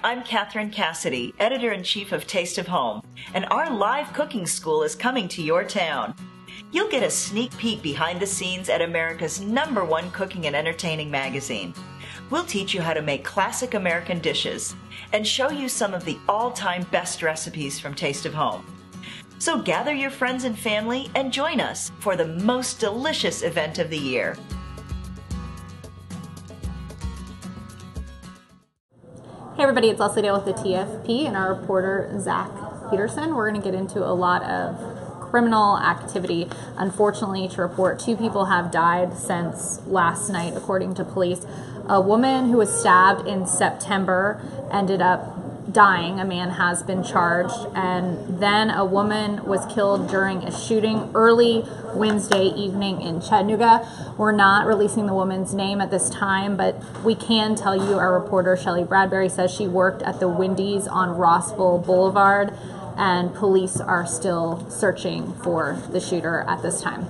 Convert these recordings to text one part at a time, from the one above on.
I'm Catherine Cassidy, Editor-in-Chief of Taste of Home, and our live cooking school is coming to your town. You'll get a sneak peek behind the scenes at America's #1 cooking and entertaining magazine. We'll teach you how to make classic American dishes and show you some of the all-time best recipes from Taste of Home. So gather your friends and family and join us for the most delicious event of the year. Hey everybody, it's Leslie Dale with the TFP and our reporter Zack Peterson. We're going to get into a lot of criminal activity. Unfortunately, to report, 2 people have died since last night, according to police. A woman who was stabbed in September ended up dying. A man has been charged. And then a woman was killed during a shooting early Wednesday evening in Chattanooga. We're not releasing the woman's name at this time, but we can tell you our reporter Shelley Bradbury says she worked at the Wendy's on Rossville Boulevard, and police are still searching for the shooter at this time.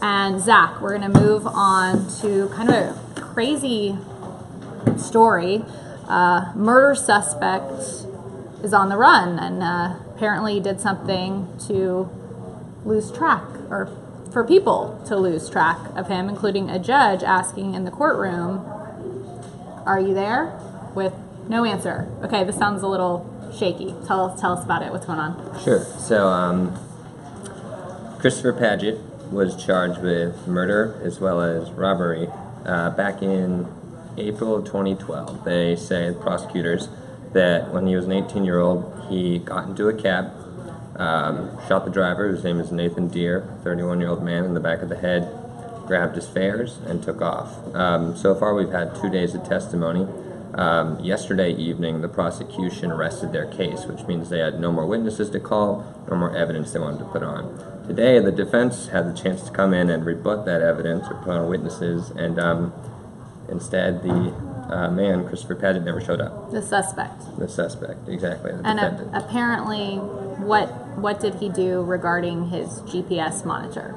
And Zach, we're going to move on to kind of a crazy story. Murder suspect is on the run and apparently did something to lose track, or for people to lose track of him, including a judge asking in the courtroom, "Are you there?" with no answer. Okay, this sounds a little shaky. Tell us about it. What's going on? Sure. So, Christopher Paget was charged with murder as well as robbery back in April of 2012. They say, the prosecutors, that when he was an 18-year-old, he got into a cab, shot the driver, whose name is Nathan Deere, a 31-year-old man, in the back of the head, grabbed his fares, and took off. So far, we've had 2 days of testimony. Yesterday evening, the prosecution rested their case, which means they had no more witnesses to call, no more evidence they wanted to put on. Today, the defense had the chance to come in and rebut that evidence or put on witnesses, and instead the man, Christopher Paget, never showed up. The suspect. The suspect, exactly. The and defendant. Apparently, what did he do regarding his GPS monitor?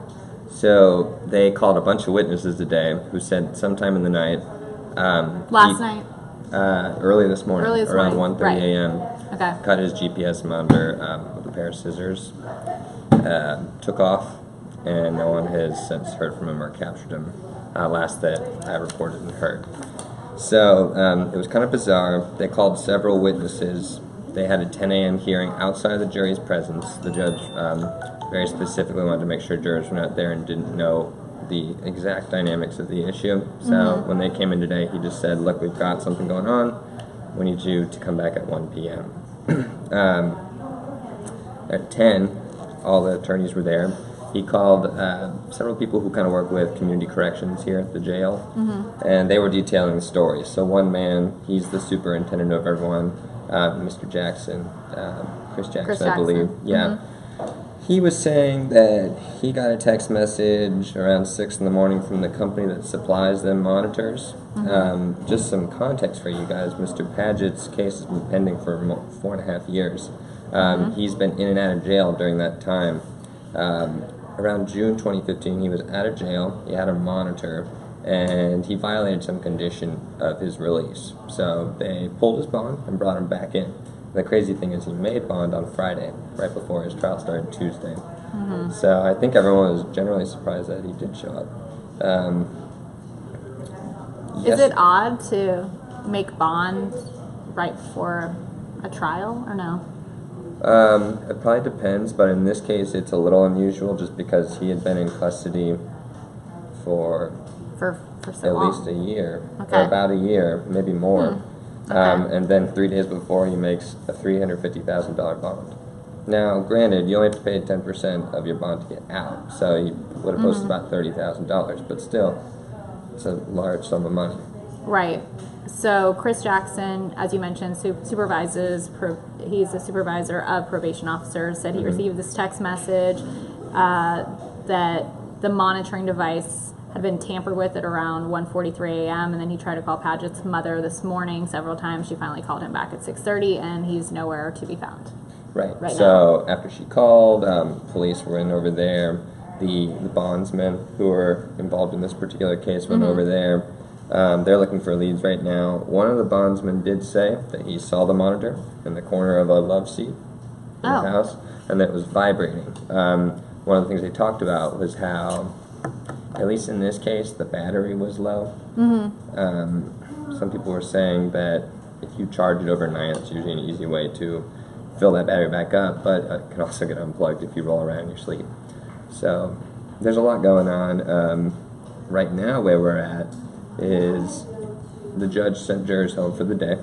So they called a bunch of witnesses today who said sometime in the night. Last night? Early this morning, around 1:30 a.m. Okay. Cut his GPS monitor with a pair of scissors, took off, and no one has since heard from him or captured him. Last that I reported and heard. So it was kind of bizarre. They called several witnesses. They had a 10 a.m. hearing outside of the jury's presence. The judge very specifically wanted to make sure jurors were not there and didn't know the exact dynamics of the issue. So when they came in today, he just said, "Look, we've got something going on. We need you to come back at 1 p.m. At 10, all the attorneys were there. He called several people who kind of work with community corrections here at the jail, and they were detailing the story. So one man, he's the superintendent of everyone, Mr. Jackson, Chris Jackson, I believe. Yeah. He was saying that he got a text message around 6 in the morning from the company that supplies them monitors. Just some context for you guys, Mr. Paget's case has been pending for 4.5 years. He's been in and out of jail during that time. Around June 2015, he was out of jail, he had a monitor, and he violated some condition of his release. So they pulled his bond and brought him back in. The crazy thing is he made bond on Friday, right before his trial started Tuesday. So I think everyone was generally surprised that he did show up. Is it odd to make bond right before a trial, or no? It probably depends, but in this case it's a little unusual just because he had been in custody for so at long. least a year, Okay. or about a year, maybe more. Okay. And then 3 days before he makes a $350,000 bond. Now, granted, you only have to pay 10% of your bond to get out, so you would have posted about $30,000, but still, it's a large sum of money. Right. So Chris Jackson, as you mentioned, supervises. He's a supervisor of probation officers. Said he received this text message that the monitoring device had been tampered with at around 1:43 a.m. and then he tried to call Paget's mother this morning several times. She finally called him back at 6:30, and he's nowhere to be found. Right. Right So after she called, police were in over there. The bondsmen who were involved in this particular case went over there. They're looking for leads right now. One of the bondsmen did say that he saw the monitor in the corner of a love seat in the house, and that it was vibrating. One of the things they talked about was how, at least in this case, the battery was low. Some people were saying that if you charge it overnight, it's usually an easy way to fill that battery back up, but it can also get unplugged if you roll around in your sleep. So there's a lot going on. Right now, where we're at is the judge sent jurors home for the day,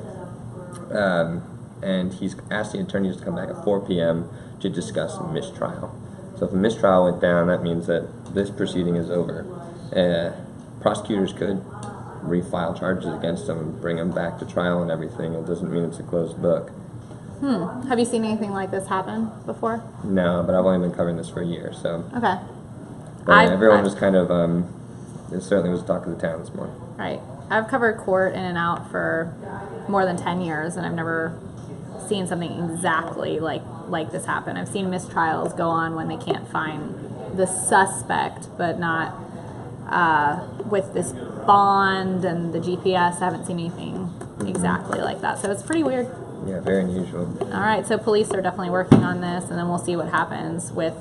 and he's asked the attorneys to come back at 4 p.m. to discuss a mistrial. So if a mistrial went down, that means that this proceeding is over. Prosecutors could refile charges against them and bring them back to trial and everything. It doesn't mean it's a closed book. Have you seen anything like this happen before? No, but I've only been covering this for a year, so. Okay. But everyone was kind of, it certainly was the talk of the town this morning. Right. I've covered court in and out for more than 10 years, and I've never seen something exactly like this happen. I've seen mistrials go on when they can't find the suspect, but not with this bond and the GPS. I haven't seen anything exactly like that. So it's pretty weird. Yeah, very unusual. All right, so police are definitely working on this, and then we'll see what happens with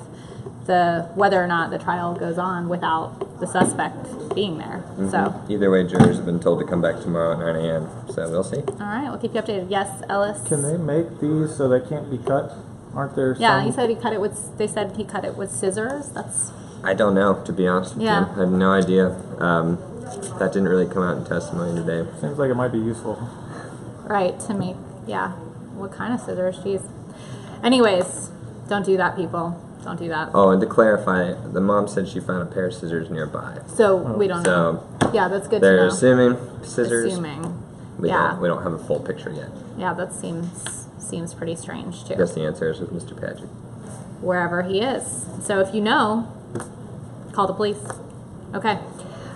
whether or not the trial goes on without the suspect being there. So either way, jurors have been told to come back tomorrow at 9 a.m., so we'll see. All right, we'll keep you updated. Yes, Ellis? Can they make these so they can't be cut? Aren't there some? Yeah, he said he cut it with, they said he cut it with scissors. That's... I don't know, to be honest with you. I have no idea. That didn't really come out in testimony today. Seems like it might be useful. Right, to make, what kind of scissors? Jeez. Anyways, don't do that, people. Don't do that. Oh, and to clarify, the mom said she found a pair of scissors nearby. So we don't know. Yeah, that's good to know. They're assuming scissors. Assuming. We don't have a full picture yet. Yeah, that seems pretty strange too. I guess the answer is with Mr. Patrick. Wherever he is. So if you know, call the police. Okay.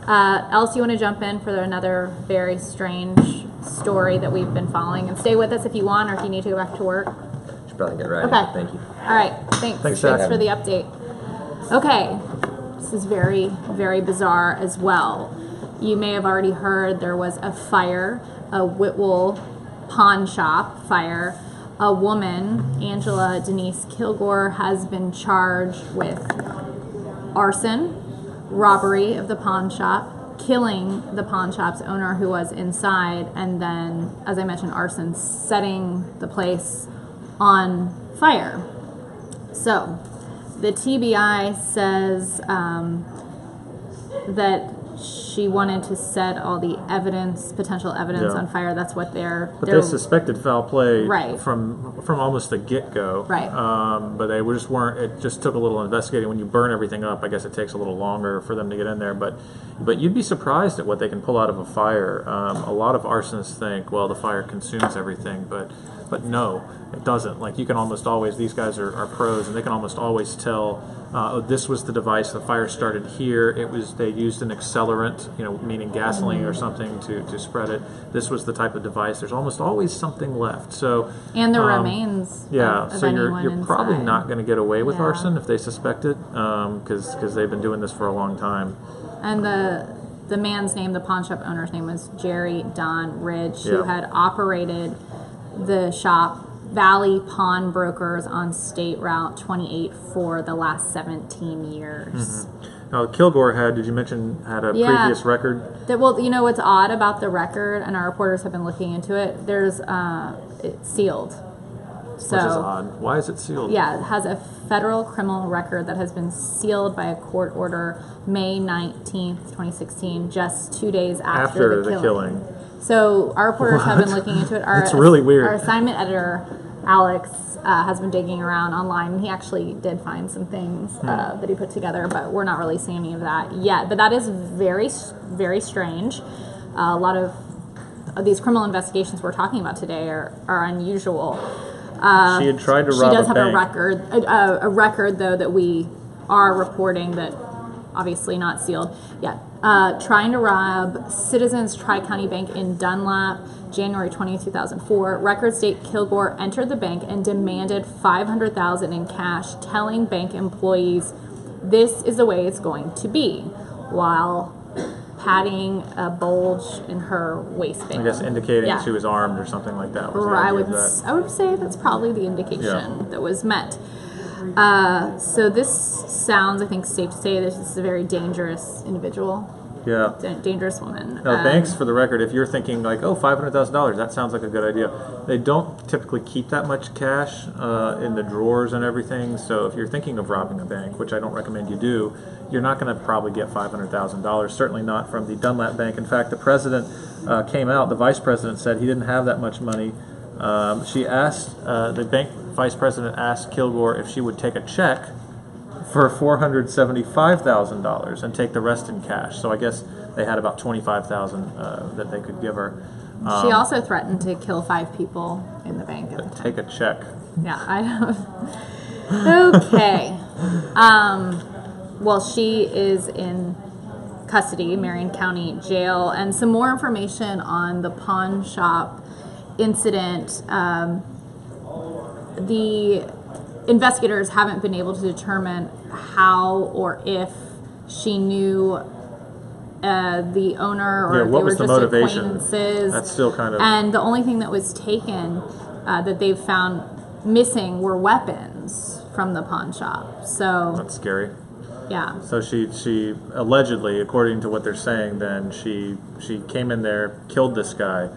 Else, you want to jump in for another very strange story that we've been following, and stay with us if you want, or if you need to go back to work. Should probably get right. Okay. Thank you. All right. Thanks for the update. Okay. This is very, very bizarre as well. You may have already heard there was a fire, a Whitwell pawn shop fire. A woman, Angela Denise Kilgore, has been charged with arson, robbery of the pawn shop, killing the pawn shop's owner who was inside, and then, as I mentioned, arson, setting the place on fire. So, the TBI says that she wanted to set all the potential evidence on fire. That's what they're... But they suspected foul play right. from almost the get-go. Right. But they just weren't... It just took a little investigating. When you burn everything up, I guess it takes a little longer for them to get in there. But you'd be surprised at what they can pull out of a fire. A lot of arsonists think, well, the fire consumes everything, but no, it doesn't. Like, you can almost always... These guys are pros, and they can almost always tell... this was the device. The fire started here. They used an accelerant, meaning gasoline or something to spread it. This was the type of device. There's almost always something left. So and the remains. Yeah. So you're probably inside. not going to get away with arson if they suspect it, because they've been doing this for a long time. And the man's name, the pawn shop owner's name, was Jerry Don Ridge, who had operated the shop Valley Pawn Brokers on State Route 28 for the last 17 years. Now, Kilgore did you mention, had a previous record? Well, what's odd about the record, and our reporters have been looking into it, it's sealed. So, which is odd. Why is it sealed? Yeah, it has a federal criminal record that has been sealed by a court order May 19th, 2016, just 2 days after the killing. So our reporters have been looking into it. It's really weird. Our assignment editor, Alex, has been digging around online, and he actually did find some things that he put together, but we're not releasing any of that yet. But that is very, very strange. A lot of these criminal investigations we're talking about today are unusual. She had tried to rob a bank. She does have a record, though, that we are reporting that obviously not sealed yet. Trying to rob Citizens Tri-County Bank in Dunlap, January 20, 2004. Records state Kilgore entered the bank and demanded $500,000 in cash, telling bank employees, "This is the way it's going to be," while padding a bulge in her waistband. I guess indicating Yeah. she was armed or something like that. Was the Or I idea would of that. I would say that's probably the indication that was met. So this sounds, I think, safe to say this is a very dangerous individual, Yeah. dangerous woman. Now, banks, for the record, if you're thinking like, oh, $500,000, that sounds like a good idea. They don't typically keep that much cash in the drawers and everything. So if you're thinking of robbing a bank, which I don't recommend you do, you're not going to probably get $500,000. Certainly not from the Dunlap Bank. In fact, the president came out. The vice president said he didn't have that much money. She asked the bank vice president asked Kilgore if she would take a check for $475,000 and take the rest in cash. So I guess they had about $25,000 that they could give her. She also threatened to kill 5 people in the bank at the time. Take a check. Yeah, I don't. Okay. Well, she is in custody, Marion County Jail, and some more information on the pawn shop incident. The investigators haven't been able to determine how or if she knew the owner, or if what they were was the just motivation? acquaintances. That's still kind of... And the only thing that was taken that they've found missing were weapons from the pawn shop. So That's scary. yeah. So she allegedly, according to what they're saying, then she came in there, killed this guy,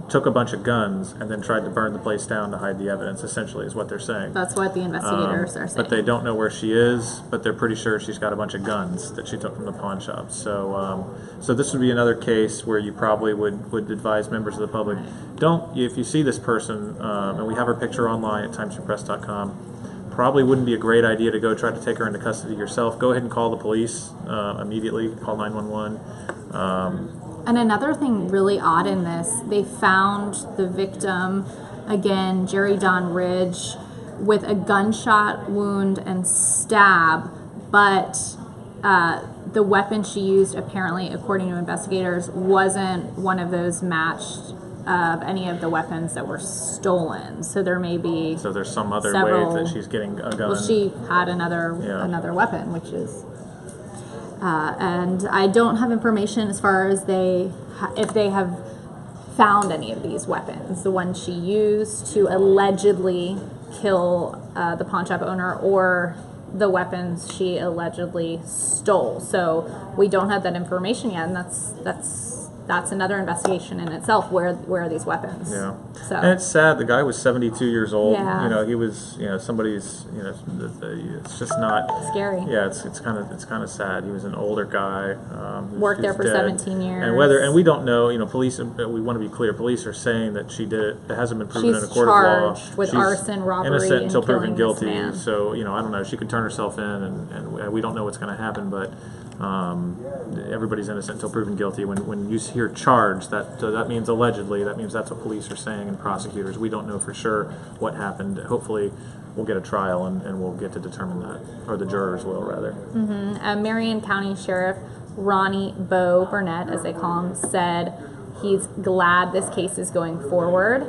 took a bunch of guns, and then tried to burn the place down to hide the evidence, essentially, is what they're saying. That's what the investigators are saying. But they don't know where she is, but they're pretty sure she's got a bunch of guns that she took from the pawn shop. So so this would be another case where you probably would advise members of the public, don't, if you see this person, and we have her picture online at timesnewpress.com, probably wouldn't be a great idea to go try to take her into custody yourself. Go ahead and call the police immediately, call 911. And another thing really odd in this, they found the victim, again, Jerry Don Ridge, with a gunshot wound and stab, but the weapon she used, apparently, according to investigators, wasn't one of those matched of any of the weapons that were stolen. So there may be So there's some other several, way that she's getting a gun. Well, she had another weapon, which is... and I don't have information as far as if they have found any of these weapons, the ones she used to allegedly kill the pawn shop owner, or the weapons she allegedly stole. So we don't have that information yet, and that's another investigation in itself. Where are these weapons? Yeah. So. And it's sad. The guy was 72 years old. Yeah. You know, he was, somebody's, it's just not Scary. Yeah, it's kind of sad. He was an older guy. Worked there for dead. 17 years. And we don't know, police, we want to be clear, police are saying that she did it. It hasn't been proven in a court of law. She's charged with She's arson, robbery, innocent and until proven killing this guilty. man. So, I don't know. She could turn herself in, and we don't know what's going to happen, but everybody's innocent until proven guilty. When you hear charged, that means allegedly. That means that's what police are saying, and prosecutors. We don't know for sure what happened. Hopefully, we'll get a trial and we'll get to determine that, or the jurors will, rather. Mm-hmm. Marion County Sheriff Ronnie Bo Burnett, as they call him, said he's glad this case is going forward,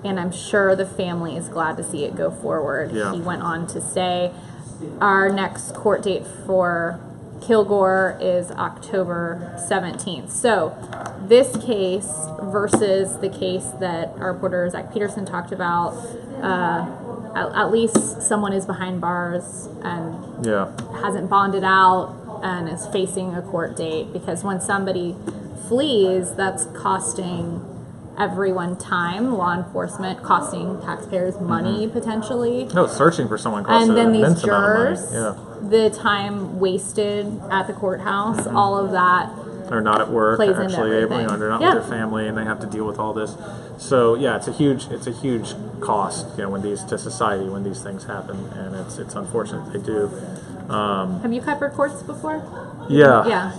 and I'm sure the family is glad to see it go forward. Yeah. He went on to say our next court date for Kilgore is October 17th. So this case versus the case that our reporter Zack Peterson talked about, at least someone is behind bars and hasn't bonded out and is facing a court date, because when somebody flees, that's costing everyone time, law enforcement, costing taxpayers money potentially. No, searching for someone costs and then an these immense amount of jurers, money. the time wasted at the courthouse, all of that. They're not at work, plays into actually. everything. They're not with their family, and they have to deal with all this. So yeah, it's a huge cost, to society when these things happen, and it's unfortunate they do. Have you covered courts before? Yeah.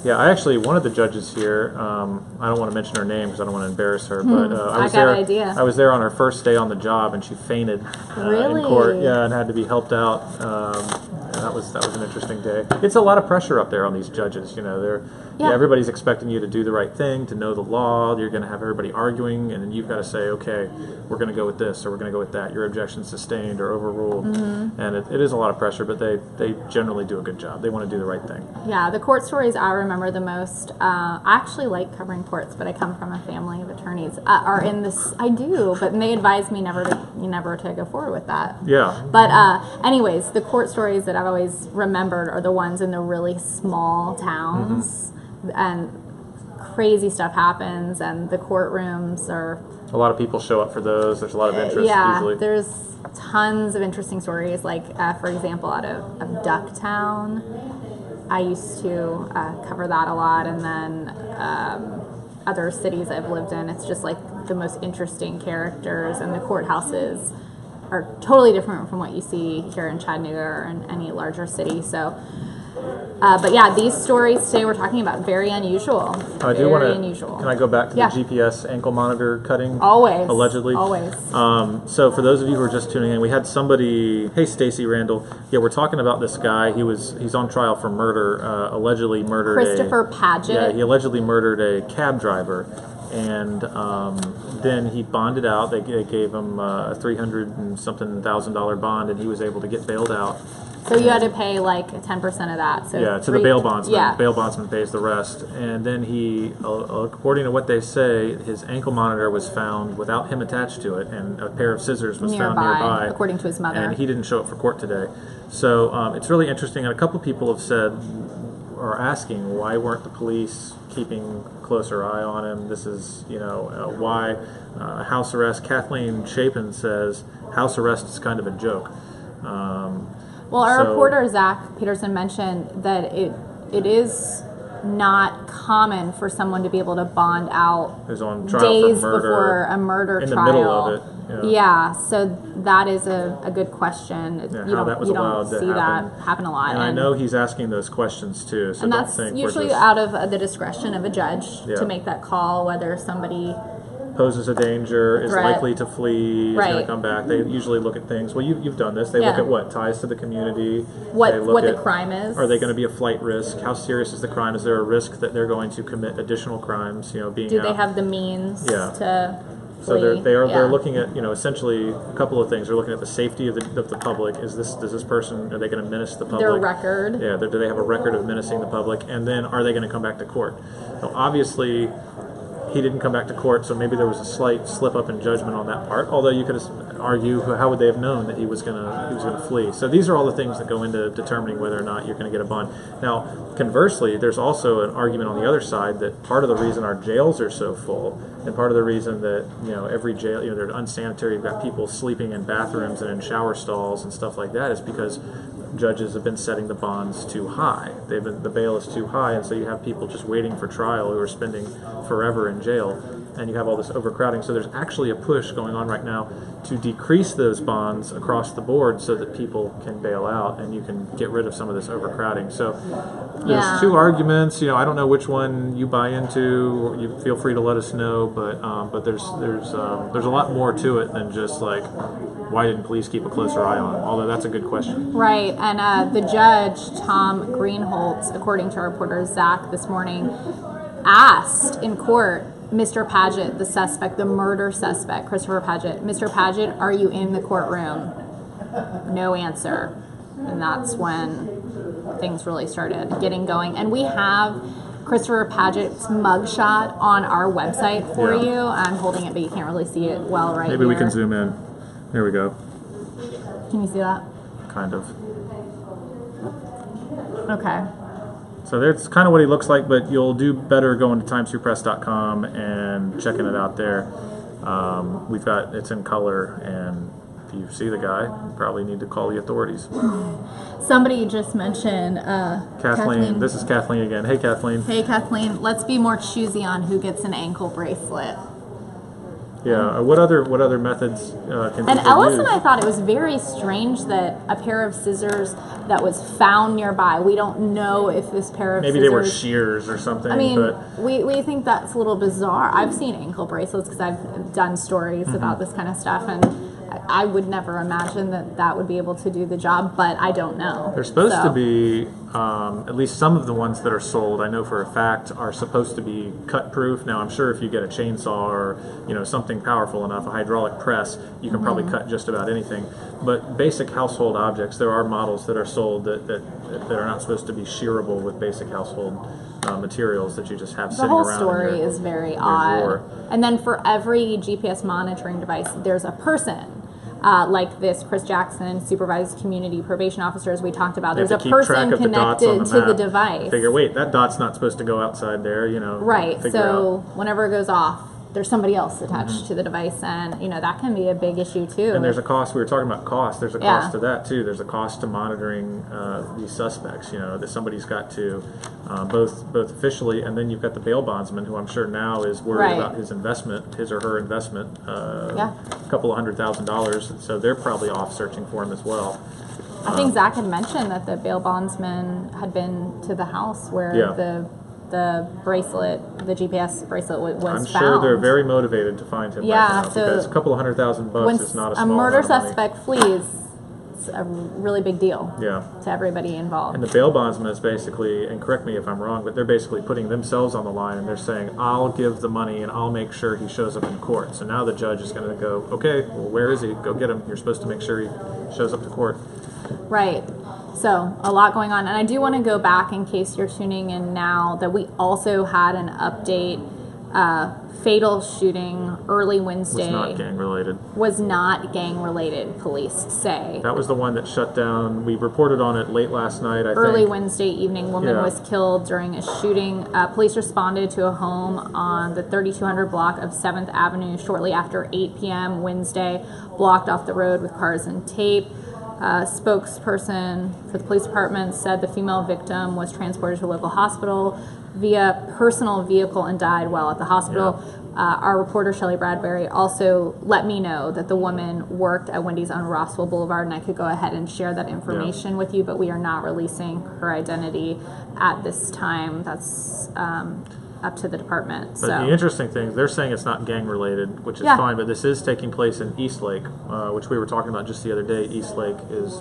I actually, one of the judges here, I don't want to mention her name because I don't want to embarrass her, but I was there on her first day on the job, and she fainted in Really? court, and had to be helped out that was an interesting day. It's a lot of pressure up there on these judges. Everybody's expecting you to do the right thing, to know the law. You're going to have everybody arguing, and then you've got to say, okay, we're going to go with this or we're going to go with that. Your objection's sustained or overruled, and it is a lot of pressure. But they generally do a good job. They want to do the right thing. Yeah, the court stories I remember the most. I actually like covering courts, but I come from a family of attorneys. Are in this? I do, but they advise me never to go forward with that. Yeah. But anyways, the court stories that I've always remembered are the ones in the really small towns, and crazy stuff happens, and the courtrooms are. A lot of people show up for those. There's a lot of interest. Yeah, usually. There's tons of interesting stories. Like for example, out of Ducktown, I used to cover that a lot, and then other cities I've lived in. It's just like the most interesting characters, and the courthouses are totally different from what you see here in Chattanooga or in any larger city. So, but yeah, these stories today we're talking about very unusual. I do want to. Unusual. Can I go back to the GPS ankle monitor cutting? Always. Allegedly. Always. So for those of you who are just tuning in, we had somebody. Hey, Stacy Randall. Yeah, we're talking about this guy. He's on trial for murder. Allegedly murdered Christopher Paget. Yeah, he allegedly murdered a cab driver. And then he bonded out. They gave him a $300 and something thousand bond, and he was able to get bailed out. So you had to pay like 10% of that. So yeah, to the bail bondsman. Yeah. Bail bondsman pays the rest. And then he, according to what they say, his ankle monitor was found without him attached to it, and a pair of scissors was found nearby. According to his mother. And he didn't show up for court today. So it's really interesting. And a couple people have said, or asking, why weren't the police keeping closer eye on him? This is, why house arrest. Kathleen Chapin says house arrest is kind of a joke. Well, our reporter Zack Peterson mentioned that it is not common for someone to be able to bond out Who's on trial days for murder, before a murder in trial. the middle of it. Yeah, so that is a good question. Yeah, you how that was allowed to see happen. that happen a lot. And I know he's asking those questions too. So and don't that's think usually out of the discretion of a judge to make that call, whether somebody poses a danger, is threat. likely to flee, is going to come back. They usually look at things. Well, you've done this. They look at what? Ties to the community. What the crime is. Are they going to be a flight risk? How serious is the crime? Is there a risk that they're going to commit additional crimes? Being Do out? they have the means to flee? So they're looking at essentially a couple of things. They're looking at the safety of the public. Does this person, are they going to menace the public? Their record. Yeah. Do they have a record of menacing the public? And then are they going to come back to court? So obviously, he didn't come back to court, so maybe there was a slight slip up in judgment on that part. Although you could argue, how would they have known that he was going to flee? So these are all the things that go into determining whether or not you're going to get a bond. Now, conversely, there's also an argument on the other side that part of the reason our jails are so full, and part of the reason that every jail, they're unsanitary. You've got people sleeping in bathrooms and in shower stalls and stuff like that, is because judges have been setting the bonds too high. The bail is too high, and so you have people just waiting for trial who are spending forever in jail, and you have all this overcrowding. So there's actually a push going on right now to decrease those bonds across the board so that people can bail out and you can get rid of some of this overcrowding. So there's two arguments. I don't know which one you buy into. You feel free to let us know, but there's a lot more to it than just like, why didn't police keep a closer eye on him? Although that's a good question. Right, and the judge, Tom Greenholtz, according to our reporter Zach this morning, asked in court Mr. Paget, the suspect, the murder suspect, Christopher Paget, Mr. Paget, are you in the courtroom? No answer. And that's when things really started getting going. And we have Christopher Paget's mugshot on our website for you. I'm holding it, but you can't really see it well right Maybe here. We can zoom in. There we go. Can you see that? Kind of. Okay. So that's kind of what he looks like, but you'll do better going to timesfreepress.com and checking it out there. It's in color, and if you see the guy, you probably need to call the authorities. Somebody just mentioned Kathleen. This is Kathleen again. Hey, Kathleen. Hey, Kathleen. Let's be more choosy on who gets an ankle bracelet. Yeah. What other methods can And people Ellis use? and I thought it was very strange that a pair of scissors that was found nearby. We don't know if this pair of Maybe scissors... they were shears or something. I mean, but we think that's a little bizarre. I've seen ankle bracelets because I've done stories about this kind of stuff, and I would never imagine that would be able to do the job, but I don't know. They're supposed to be, at least some of the ones that are sold, I know for a fact, are supposed to be cut-proof. Now, I'm sure if you get a chainsaw or, something powerful enough, a hydraulic press, you can probably cut just about anything. But basic household objects, there are models that are sold that are not supposed to be shearable with basic household materials that you just have sitting around. The whole story is very odd. Drawer. And then for every GPS monitoring device, there's a person. Like this Chris Jackson, supervised community probation officer, as we talked about. There's a person connected to the device. Figure, wait, that dot's not supposed to go outside there, Right, so whenever it goes off, there's somebody else attached to the device, and that can be a big issue too. And there's a cost. We were talking about cost. There's a cost to that too. There's a cost to monitoring these suspects. That somebody's got to both officially, and then you've got the bail bondsman, who I'm sure now is worried about his or her investment, a couple of $100,000. So they're probably off searching for him as well. I think Zach had mentioned that the bail bondsman had been to the house where the bracelet, the GPS bracelet was found. I'm sure they're very motivated to find him right now, because a couple of $100,000 is not a small murder amount of suspect flees, it's a really big deal to everybody involved. And the bail bondsman is basically, and correct me if I'm wrong, but they're basically putting themselves on the line, and they're saying, I'll give the money and I'll make sure he shows up in court. So now the judge is going to go, okay, well, where is he? Go get him. You're supposed to make sure he shows up to court. Right. So, a lot going on. And I do want to go back, in case you're tuning in now, that we also had an update. Fatal shooting early Wednesday. Was not gang-related. Was not gang-related, police say. That was the one that shut down. We reported on it late last night, I think. Early Wednesday evening, woman was killed during a shooting. Police responded to a home on the 3200 block of 7th Avenue shortly after 8 p.m. Wednesday, blocked off the road with cars and tape. Spokesperson for the police department said the female victim was transported to a local hospital via personal vehicle and died while at the hospital. Our reporter, Shelley Bradbury, also let me know that the woman worked at Wendy's on Rossville Boulevard, and I could go ahead and share that information with you, but we are not releasing her identity at this time. That's up to the department. But the interesting thing is they're saying it's not gang-related, which is fine, but this is taking place in Eastlake, which we were talking about just the other day. Eastlake is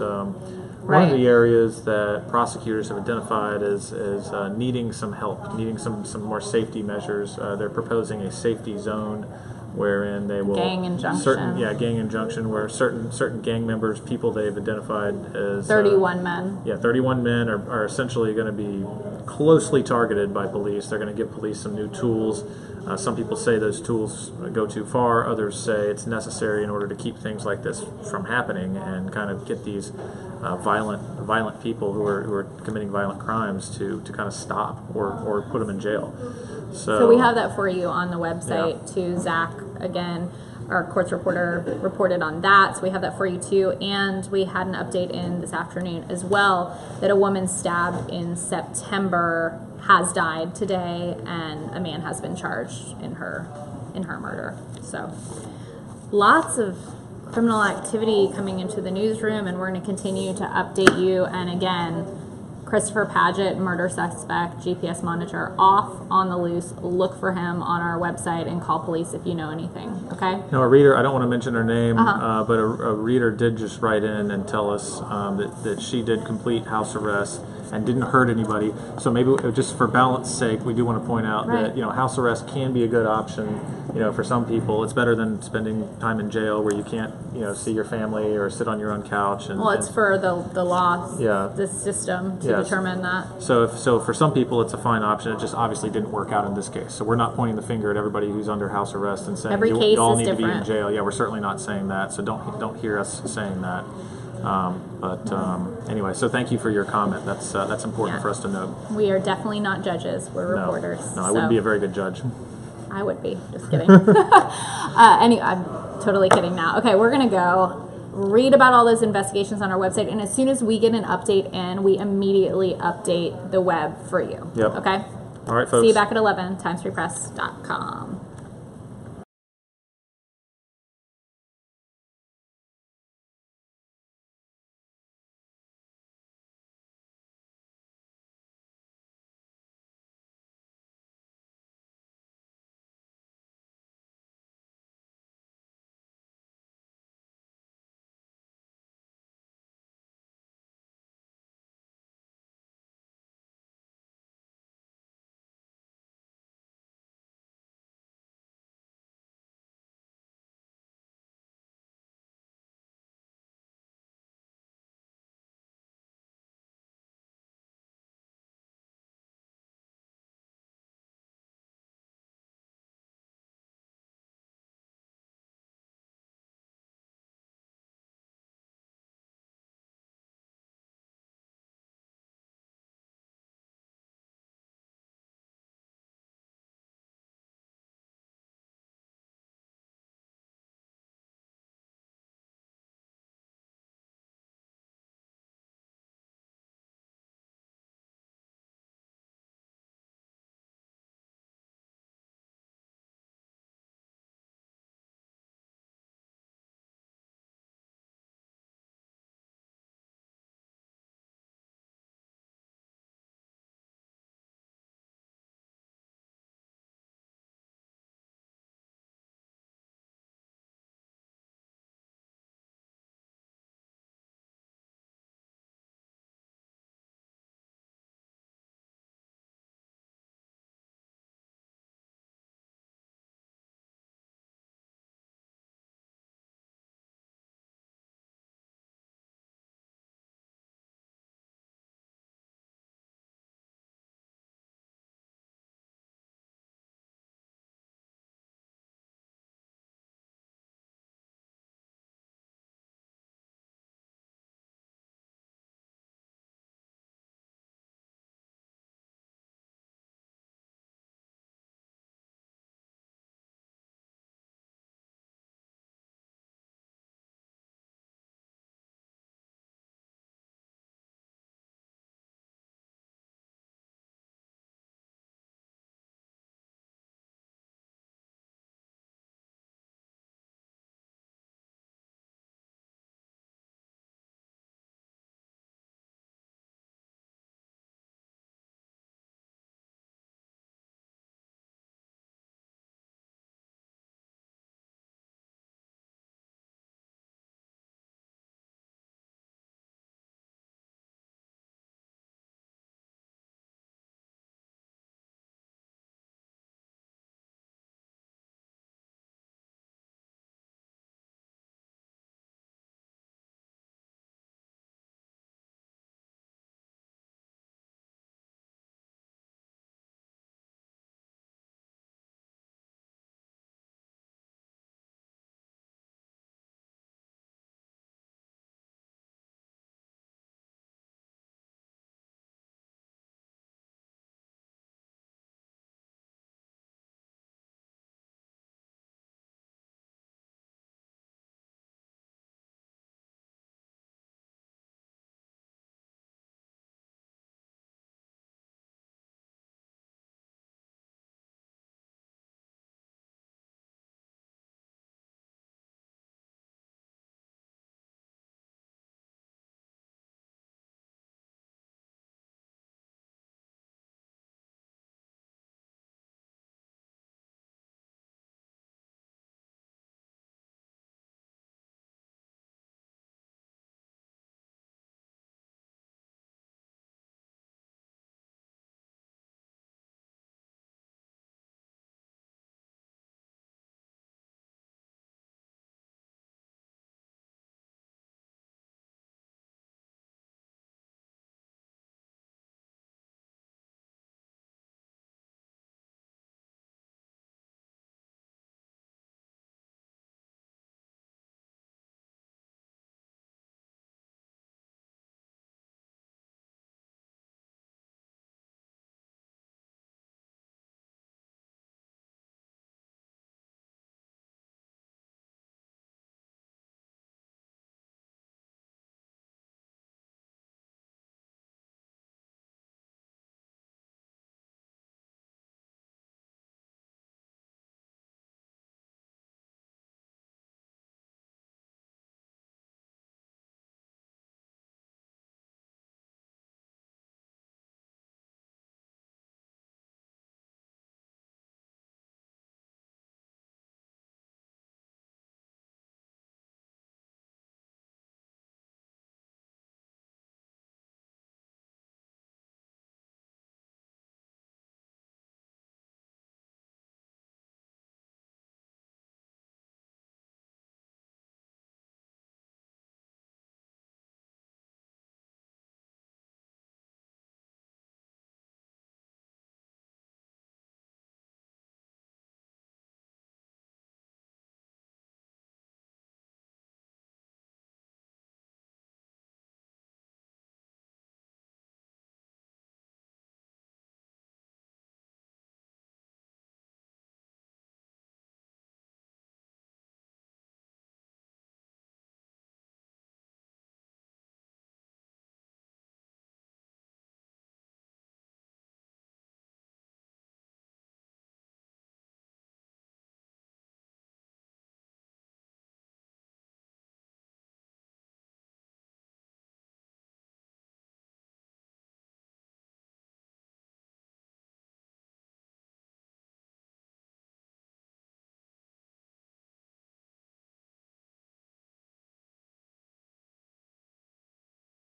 one of the areas that prosecutors have identified as needing some help, needing some more safety measures. They're proposing a safety zone wherein they will gang injunction, where certain gang members, people they've identified as 31 men. 31 men are essentially going to be closely targeted by police. They're going to give police some new tools. Some people say those tools go too far. Others say it's necessary in order to keep things like this from happening and kind of get these violent people who are committing violent crimes to kind of stop or put them in jail. So we have that for you on the website too. Zach, again, our courts reporter, reported on that, so we have that for you too. And we had an update in this afternoon as well that a woman stabbed in September has died today, and a man has been charged in her murder. So lots of criminal activity coming into the newsroom, and we're going to continue to update you. And again, Christopher Paget, murder suspect, GPS monitor, off on the loose. Look for him on our website and call police if you know anything, okay? Now, a reader, I don't want to mention her name, but a reader did just write in and tell us that she did complete house arrest and didn't hurt anybody. So maybe just for balance sake, we do want to point out that house arrest can be a good option. For some people, it's better than spending time in jail where you can't see your family or sit on your own couch. It's for the law, the system to determine that. So for some people, it's a fine option. It just obviously didn't work out in this case. So we're not pointing the finger at everybody who's under house arrest and saying you all need to be in jail. Yeah, we're certainly not saying that. So don't hear us saying that. Anyway, so thank you for your comment. That's important for us to know. We are definitely not judges. We're reporters. No, I wouldn't be a very good judge. I would be. Just kidding. Anyway, I'm totally kidding now. Okay, we're going to go read about all those investigations on our website, and as soon as we get an update in, we immediately update the web for you. Yep. Okay? All right, folks. See you back at 11, timesfreepress.com.